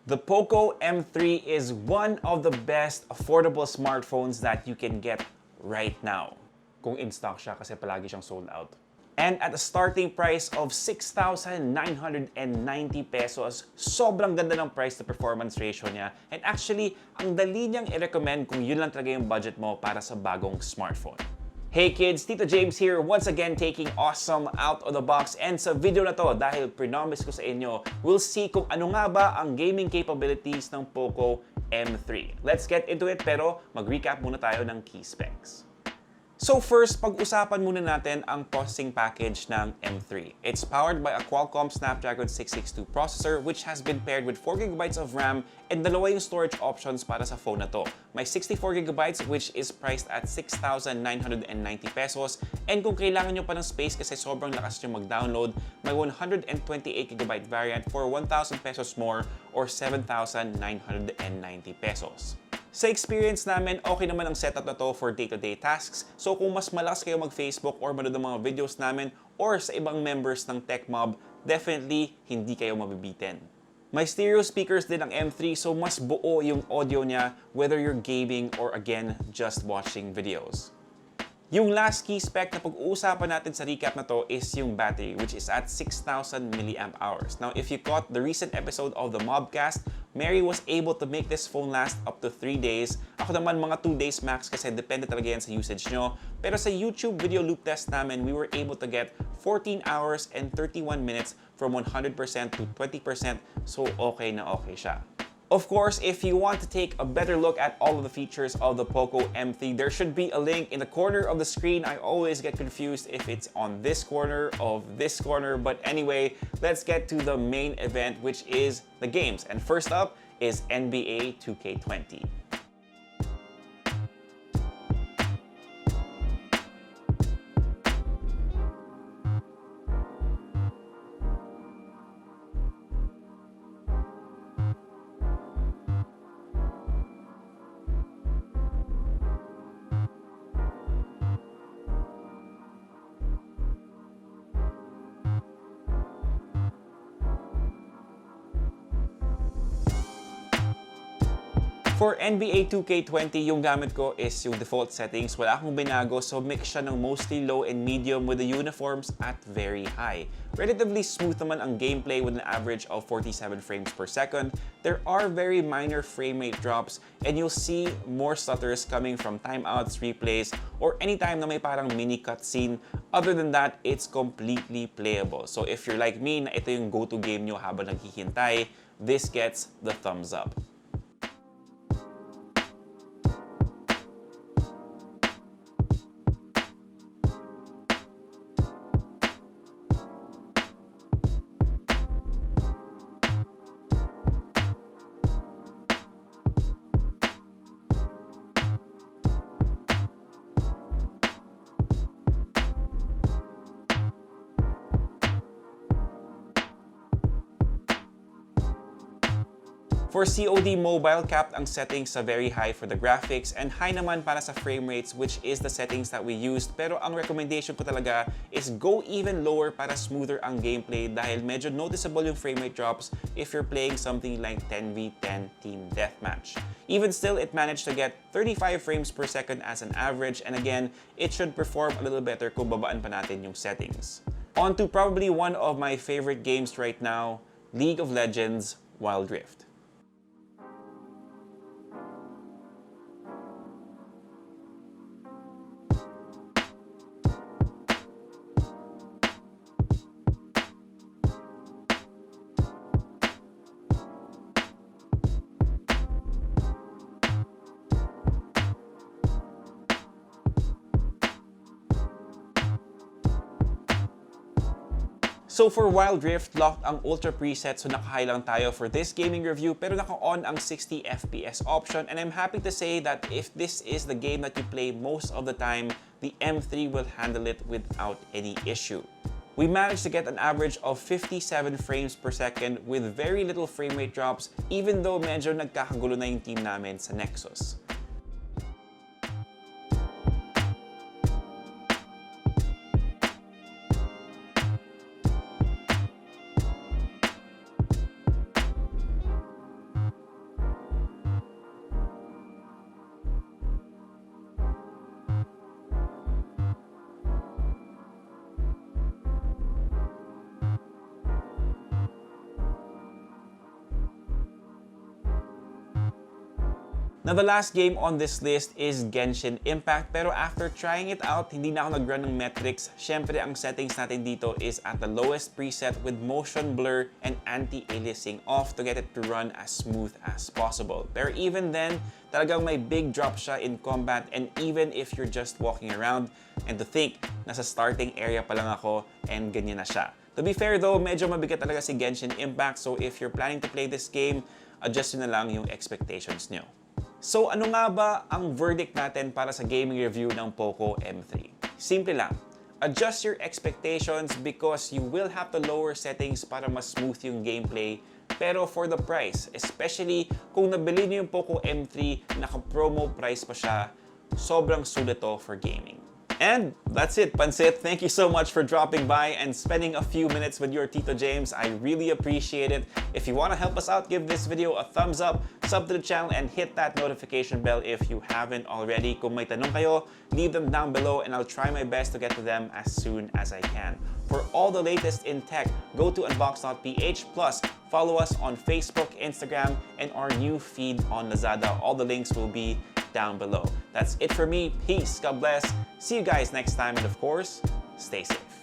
The POCO M3 is one of the best affordable smartphones that you can get right now. Kung in stock siya kasi palagi siyang sold out. And at a starting price of 6,990 pesos, sobrang ganda ng price to performance ratio niya. And actually, ang dali niyang i-recommend kung yun lang talaga yung budget mo para sa bagong smartphone. Hey kids, Tito James here, once again taking awesome out of the box. And sa video na to, dahil promise ko sa inyo, we'll see kung ano nga ba ang gaming capabilities ng POCO M3. Let's get into it, pero mag-recap muna tayo ng key specs. So first, pag-usapan muna natin ang processing package ng M3. It's powered by a Qualcomm Snapdragon 662 processor which has been paired with 4GB of RAM and dalawa yung storage options para sa phone na to. May 64GB which is priced at 6,990 pesos, and kung kailangan nyo pa ng space kasi sobrang lakas nyo mag-download, may 128GB variant for 1,000 pesos more or 7,990 pesos. Sa experience namin, okay naman ang setup na to for day-to-day tasks. So kung mas malakas kayo mag-Facebook or manood ng mga videos namin or sa ibang members ng Tech Mob, definitely hindi kayo mabibitin. May stereo speakers din ang M3, so mas buo yung audio niya whether you're gaming or again, just watching videos. Yung last key spec na pag-uusapan natin sa recap na to is yung battery, which is at 6,000 mAh. Now, if you caught the recent episode of the Mobcast, Mary was able to make this phone last up to 3 days. Ako naman mga 2 days max kasi depende talaga yan sa usage nyo. Pero sa YouTube video loop test namin, we were able to get 14 hours and 31 minutes from 100% to 20%. So okay na okay siya. Of course, if you want to take a better look at all of the features of the POCO M3, there should be a link in the corner of the screen. I always get confused if it's on this corner of this corner. But anyway, let's get to the main event, which is the games. And first up is NBA 2K20. For NBA 2K20, yung gamit ko is yung default settings. Wala akong binago, so mix siya ng mostly low and medium with the uniforms at very high. Relatively smooth naman ang gameplay with an average of 47 frames per second. There are very minor frame rate drops and you'll see more stutters coming from timeouts, replays, or anytime na may parang mini cutscene. Other than that, it's completely playable. So if you're like me na ito yung go-to game nyo habang naghihintay, this gets the thumbs up. For COD Mobile, capped ang settings sa very high for the graphics and high naman para sa frame rates, which is the settings that we used. Pero ang recommendation ko talaga is go even lower para smoother ang gameplay dahil medyo noticeable yung frame rate drops if you're playing something like 10v10 Team Deathmatch. Even still, it managed to get 35 frames per second as an average, and again, it should perform a little better kung babaan pa natin yung settings. On to probably one of my favorite games right now, League of Legends Wild Rift. So for Wild Rift, locked ang Ultra preset, so naka-high lang tayo for this gaming review, pero naka-on ang 60 FPS option, and I'm happy to say that if this is the game that you play most of the time, the M3 will handle it without any issue. We managed to get an average of 57 frames per second with very little frame rate drops, even though medyo nagkakagulo na yung team namin sa Nexus. Now, the last game on this list is Genshin Impact, pero after trying it out, hindi na ako nag-run ng metrics. Syempre, ang settings natin dito is at the lowest preset with motion blur and anti-aliasing off to get it to run as smooth as possible. Pero even then, talagang may big drop siya in combat, and even if you're just walking around, and to think, nasa starting area pa lang ako and ganyan na siya. To be fair though, medyo mabigat talaga si Genshin Impact, so if you're planning to play this game, adjust nyo na lang yung expectations nyo. So ano nga ba ang verdict natin para sa gaming review ng POCO M3? Simple lang. Adjust your expectations because you will have to lower settings para mas smooth yung gameplay. Pero for the price, especially kung nabili niyo yung POCO M3, naka-promo price pa siya, sobrang sulit to for gaming. And that's it, Pansit. Thank you so much for dropping by and spending a few minutes with your Tito James. I really appreciate it. If you want to help us out, give this video a thumbs up, sub to the channel, and hit that notification bell if you haven't already. Kung may tanong kayo, leave them down below and I'll try my best to get to them as soon as I can. For all the latest in tech, go to unbox.ph, plus follow us on Facebook, Instagram, and our new feed on Lazada. All the links will be down below. That's it for me. Peace. God bless. See you guys next time. And of course, stay safe.